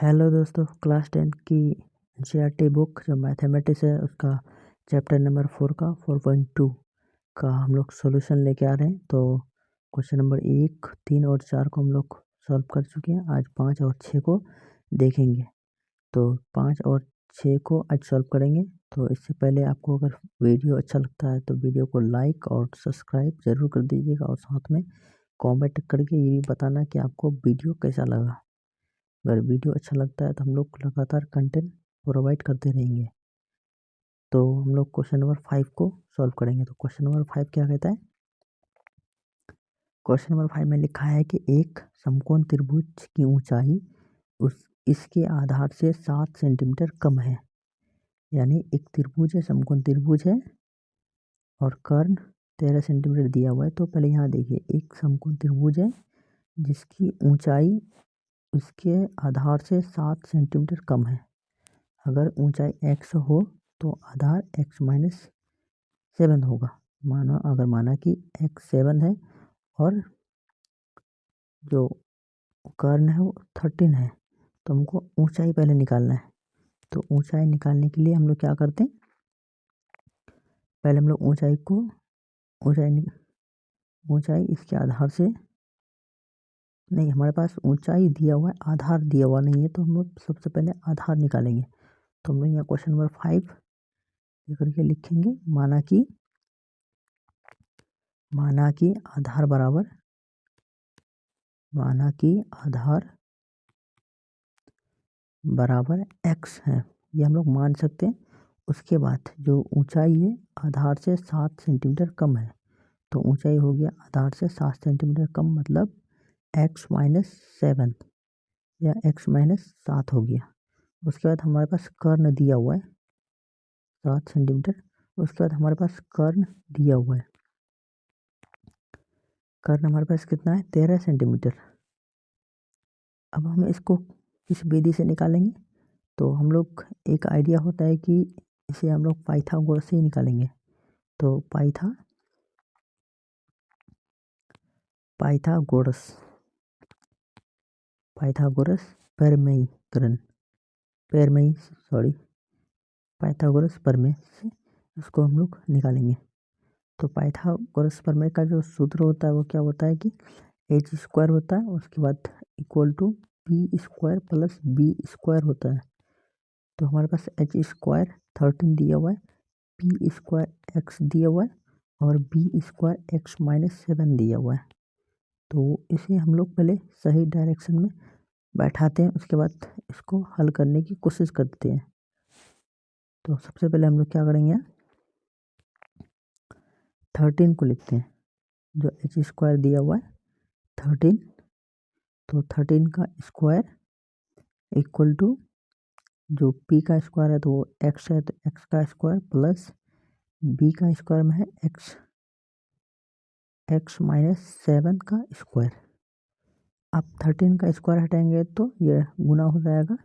Hello दोस्तों, class 10 की NCERT book जो मैथमेटिक्स है उसका चैप्टर नंबर 4 का 4.2 का हम लोग सॉल्यूशन लेके आ रहे हैं। तो क्वेश्चन नंबर 1, 3 और 4 को हम लोग सॉल्व कर चुके हैं। आज 5 और 6 को देखेंगे। तो 5 और 6 को आज सॉल्व करेंगे। तो इससे पहले आपको अगर वीडियो अच्छा लगता है तो वीडियो को लाइक और सब्सक्राइब ज़रूर कर दीजिएगा और साथ में कॉमेंट करके ये भी बताना कि आपको वीडियो कैसा लगा। अगर वीडियो अच्छा लगता है तो हम लोग लगातार कंटेंट प्रोवाइड करते रहेंगे। तो हम लोग क्वेश्चन नंबर 5 को सॉल्व करेंगे। तो क्वेश्चन नंबर 5 क्या कहता है? क्वेश्चन नंबर 5 में लिखा है कि एक समकोण त्रिभुज की ऊंचाई इसके आधार से 7 सेंटीमीटर कम है। यानी एक त्रिभुज है, समकोण त्रिभुज है और कर्ण 13 सेंटीमीटर दिया हुआ है। तो पहले यहाँ देखिए, एक समकोण त्रिभुज है जिसकी ऊंचाई उसके आधार से 7 सेंटीमीटर कम है। अगर ऊंचाई x हो तो आधार x माइनस 7 होगा। माना कि x 7 है और जो कर्ण है वो 13 है, तो हमको ऊंचाई पहले निकालना है। तो ऊंचाई निकालने के लिए हम लोग क्या करते हैं, पहले हम लोग ऊंचाई इसके आधार से, नहीं हमारे पास ऊंचाई दिया हुआ है, आधार दिया हुआ नहीं है, तो हम लोग सबसे पहले आधार निकालेंगे। तो हम लोग यहाँ क्वेश्चन नंबर 5 करके लिखेंगे, माना कि आधार बराबर x है, ये हम लोग मान सकते हैं। उसके बाद जो ऊंचाई है आधार से 7 सेंटीमीटर कम है, तो ऊंचाई हो गया आधार से 7 सेंटीमीटर कम, मतलब x माइनस 7 या x माइनस 7 हो गया। उसके बाद हमारे पास कर्ण दिया हुआ है 7 सेंटीमीटर। उसके बाद हमारे पास कर्ण दिया हुआ है, कर्ण हमारे पास कितना है, 13 सेंटीमीटर। अब हम इसको किस विधि से निकालेंगे? तो हम लोग, एक आइडिया होता है कि इसे हम लोग पाइथागोरस से ही निकालेंगे। तो पाइथागोरस पाइथागोरस प्रमेय से इसको हम लोग निकालेंगे। तो पाइथागोरस प्रमेय का जो सूत्र होता है वो क्या होता है कि h स्क्वायर होता है, उसके बाद equal to p square plus b square होता है। तो हमारे पास h स्क्वायर 13 दिया हुआ है, p स्क्वायर x दिया हुआ है और b स्क्वायर x माइनस 7 दिया हुआ है। तो इसे हम लोग पहले सही डायरेक्शन में बैठाते हैं, उसके बाद इसको हल करने की कोशिश करते हैं। तो सबसे पहले हम लोग क्या करेंगे, 13 को लिखते हैं, जो h स्क्वायर दिया हुआ है 13, तो 13 का स्क्वायर इक्वल टू, जो p का स्क्वायर है तो वो x है, तो x का स्क्वायर प्लस b का स्क्वायर में है x माइनस 7 का स्क्वायर। अब 13 का स्क्वायर हटाएंगे तो ये गुना हो जाएगा,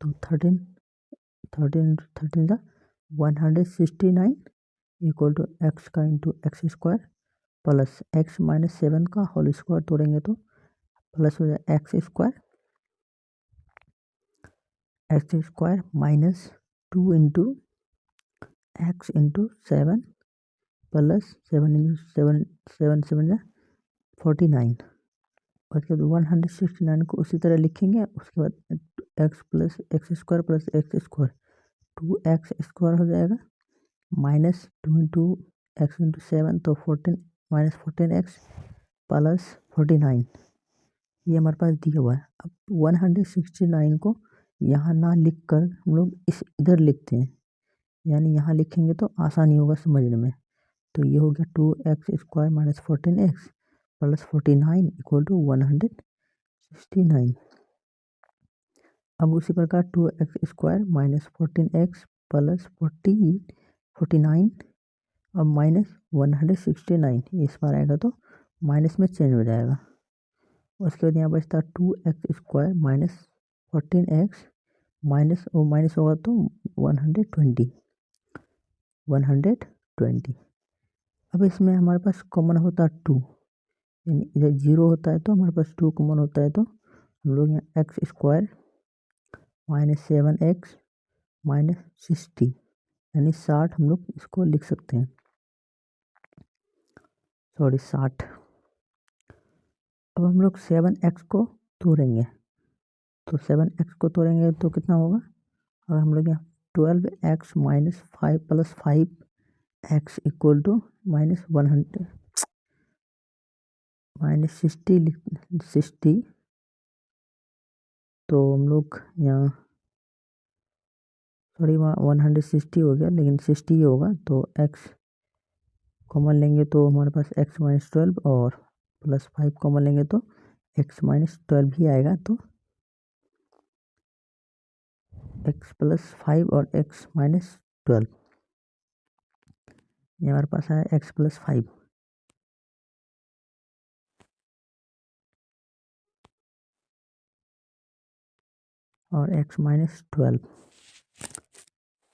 तो 13 का 169 इक्वल टू एक्स का into x square plus x minus 7 का होल स्क्वायर तोड़ेंगे तो प्लस हो जाए x square minus 2 into x into 7 plus 7 into 7 जा 49। उसके बाद 169 को उसी तरह लिखेंगे। उसके बाद x plus x square plus x square 2x square हो जाएगा, माइनस 2 इंटू एक्स इंटू 7 तो 14 माइनस 14x प्लस 49, ये हमारे पास दिया हुआ है। अब 169 को यहाँ ना लिख कर हम लोग इधर लिखते हैं, यानी यहाँ लिखेंगे तो आसानी होगा समझने में। तो ये हो गया 2x square minus 14x plus 49 equal to 169। अब उसी प्रकार 2x square minus 14x plus 49 अब माइनस 169, इस बार आएगा तो माइनस में चेंज हो जाएगा। उसके बाद यहाँ बचता 2x square minus 14x minus होगा तो 120। अब इसमें हमारे पास कॉमन होता है 2, यानी इधर 0 होता है तो हमारे पास 2 कॉमन होता है, तो हम लोग यहाँ एक्स स्क्वायर -7x -60 यानी 60 हम लोग इसको लिख सकते हैं, सॉरी 60। अब हम लोग 7x को तोड़ेंगे, तो 7x को तोड़ेंगे तो कितना होगा। अब हम लोग यहाँ 12x -5 + 5x इक्वल टू -100 -60 तो हम लोग यहाँ सॉरी वहाँ 160 हो गया, लेकिन 60 ही होगा। तो x कॉमन लेंगे तो हमारे पास x -12 और +5 कॉमन लेंगे तो x -12 ही आएगा। तो x +5 और x -12 ये हमारे पास आया x +5 और x -12।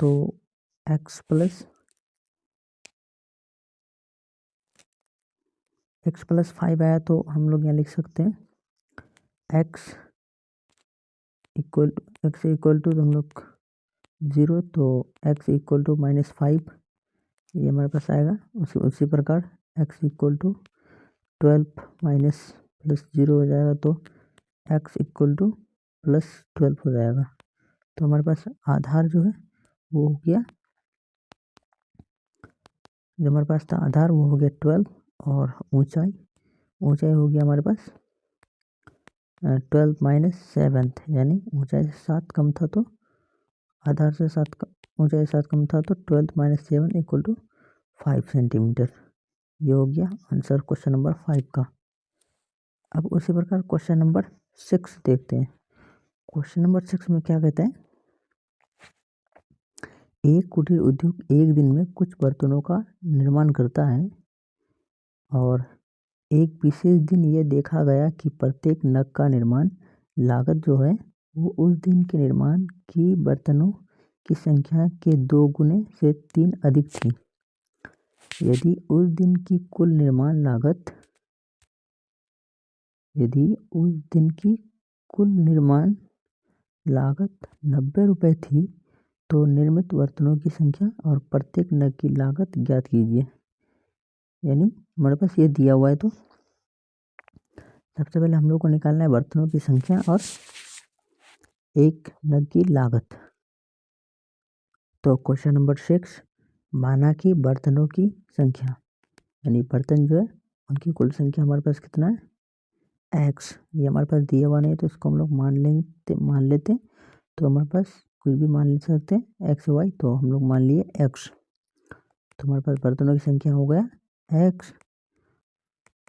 तो x +5 आया तो हम लोग यहाँ लिख सकते हैं x इक्वल टू हम लोग 0, तो x इक्वल टू -5 ये हमारे पास आएगा। उसी प्रकार x equal to 12 minus plus 0 हो जाएगा, तो x इक्वल टू +12 हो जाएगा। तो हमारे पास आधार जो है वो हो गया, जो हमारे पास था आधार वो हो गया 12 और ऊंचाई हो गया हमारे पास 12 - 7 यानी ऊंचाई से 7 कम था, तो आधार से 7 ऊंचाई से 7 कम था, तो 12 - 7 इक्वल टू 5 सेंटीमीटर। ये हो गया आंसर क्वेश्चन नंबर 5 का। अब उसी प्रकार क्वेश्चन नंबर 6 देखते हैं। क्वेश्चन नंबर 6 में क्या कहता है, एक कुटीर उद्योग एक दिन में कुछ बर्तनों का निर्माण करता है और एक विशेष दिन यह देखा गया कि प्रत्येक नग का निर्माण लागत जो है वो उस दिन के निर्माण की बर्तनों की संख्या के 2 गुने से 3 अधिक थी। यदि उस दिन की कुल निर्माण लागत 90 रुपये थी, तो निर्मित बर्तनों की संख्या और प्रत्येक नग की लागत ज्ञात कीजिए। यानी हमारे पास ये दिया हुआ है, तो सबसे पहले हम लोग को निकालना है बर्तनों की संख्या और एक नग की लागत। तो क्वेश्चन नंबर 6, माना कि बर्तनों की संख्या यानी बर्तन जो है उनकी कुल संख्या हमारे पास कितना है x। ये हमारे पास दिया हुआ नहीं है, तो इसको हम लोग मान लेते हैं। तो हमारे पास कुछ भी मान ले सकते हैं x y, तो हम लोग मान लिए x। तो हमारे पास बर्तनों की संख्या हो गया x।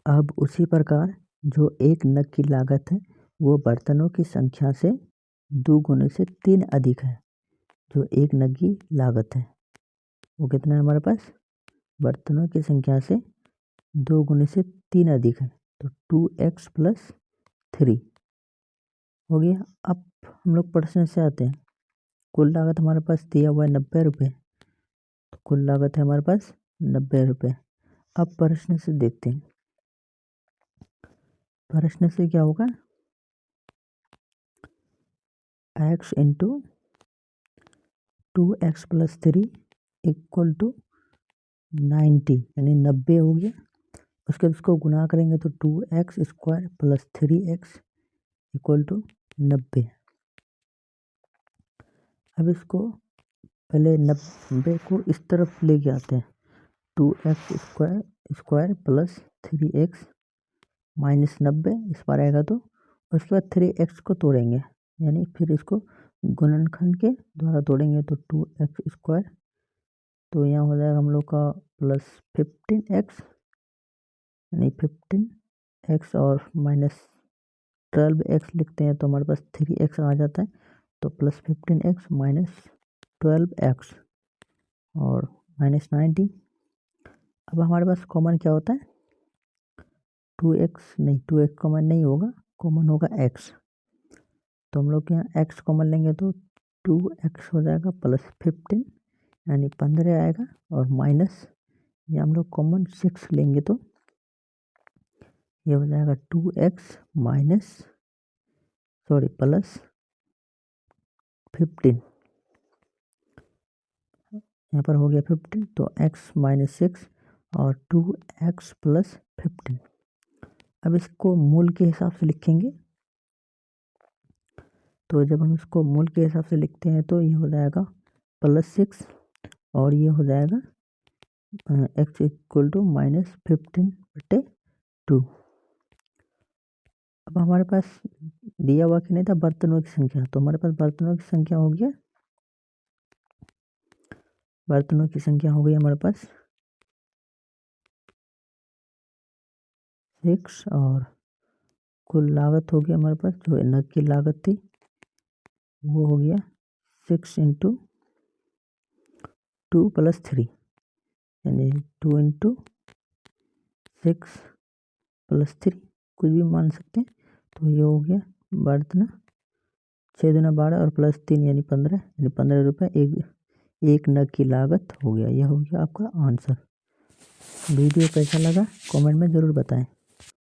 अब उसी प्रकार जो एक नग की लागत है वो बर्तनों की संख्या से 2 गुने से 3 अधिक है। जो एक नग की लागत है वो कितना है हमारे पास, बर्तनों की संख्या से 2 गुने से 3 अधिक है, तो 2x + 3 हो गया। अब हम लोग प्रश्न से आते हैं। कुल लागत हमारे पास दिया हुआ है 90 रुपये, तो कुल लागत है हमारे पास 90 रुपये। अब प्रश्न से देखते हैं, प्रश्न से क्या होगा, x into 2x + 3 equal to 90 यानी 90 हो गया। उसके बाद उसको गुना करेंगे तो 2x² + 3x इक्वल टू 90। अब इसको पहले 90 को इस तरफ लेके आते हैं, 2x² + 3x -90 इस पर आएगा, तो उसके बाद 3x को तोड़ेंगे, यानी फिर इसको गुणनखंड के द्वारा तोड़ेंगे, तो 2x², तो यहाँ हो जाएगा हम लोग का +15x यानी 15x और -12x लिखते हैं, तो हमारे पास 3x आ जाता है, तो +15x -12x और -90। अब हमारे पास कॉमन क्या होता है, 2x नहीं, 2x कॉमन नहीं होगा, कॉमन होगा x। तो हम लोग यहाँ x कॉमन लेंगे तो 2x हो जाएगा +15 यानी 15 आएगा, और माइनस ये हम लोग कॉमन 6 लेंगे तो ये हो जाएगा 2x प्लस 15, यहाँ पर हो गया 15, तो x माइनस 6 और 2x प्लस 15। अब इसको मूल के हिसाब से लिखेंगे, तो जब हम इसको मूल के हिसाब से लिखते हैं तो ये हो जाएगा +6 और ये हो जाएगा x इक्वल टू -15/2। अब हमारे पास दिया हुआ कि नहीं था बर्तनों की संख्या, तो हमारे पास बर्तनों की संख्या हो गया, बर्तनों की संख्या हो गई हमारे पास 6 और कुल लागत हो गया हमारे पास जो नग की लागत थी वो हो गया 6 × 2 + 3 यानी 2 × 6 + 3 कुछ भी मान सकते हैं। तो ये हो गया बर्तन 6 दूना 12 और +3 यानी 15 यानी 15 रुपये एक नग की लागत हो गया। यह हो गया आपका आंसर। वीडियो कैसा लगा कमेंट में ज़रूर बताएं।